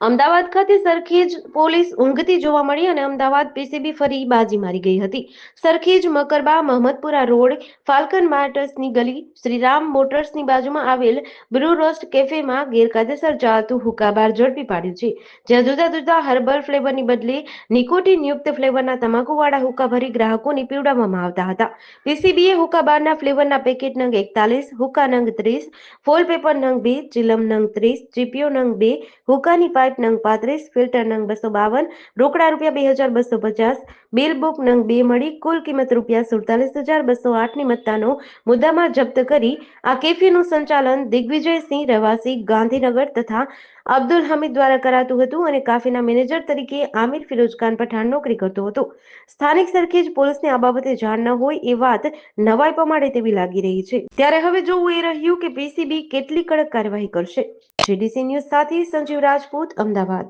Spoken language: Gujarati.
અમદાવાદ ખાતે સરખેજ પોલીસ ઊંઘતી જોવા મળી અને અમદાવાદ પીસીબી ફરી બાજી મારી ગઈ હતી. સરખેજ મકરબા મહમદપુરા રોડ ફાલ્કન માર્ટસની ગલી શ્રીરામ મોટર્સની બાજુમાં આવેલ બ્લુ રોસ્ટ કેફેમાં ગેરકાયદેસર ચાલતું હુક્કા બાર ઝડપી પાડ્યું છે. જ્યાં જુદા જુદા હર્બલ ફ્લેવરની બદલે નિકોટીન યુક્ત ફ્લેવરના તમાકુવાળા હુક્કા ભરી ગ્રાહકોને પીવડાવવામાં આવતા હતા. પીસીબીએ હુક્કા બારના ફ્લેવરના પેકેટ નંગ 41, હુક્કા નંગ 30, ફોલ પેપર નંગ 2, ચિલમ નંગ 30, ચીપીઓ નંગ 2, હુક્કાની પાઇપ નંગ 35, ફિલ્ટર નંગ 252, રોકડા ₹2250, બિલ બુક નંગ 2 મળી કુલ કિંમત ₹47,208ની મત્તાનો મુદ્દામાલ જપ્ત કરી આ કેફેનું સંચાલન દિગ્વિજયસિંહ રહેવાસી ગાંધીનગર તથા અબ્દુલ હમીદ દ્વારા કરાતું હતું અને કાફેના મેનેજર તરીકે આમિર ફિરોઝખાન પઠાણ નોકરી કરતો હતો. સ્થાનિક સરખેજ પોલીસને આ બાબતે જાણ ન હોય એ વાત નવાઈ પમાડે તેવી લાગી રહી છે. ત્યારે હવે જોવું એ રહ્યું કે પીસીબી કેટલી કડક કાર્યવાહી કરશે. જીડીસી ન્યૂઝ સાથે સંજીવ રાજપૂત, અમદાવાદ.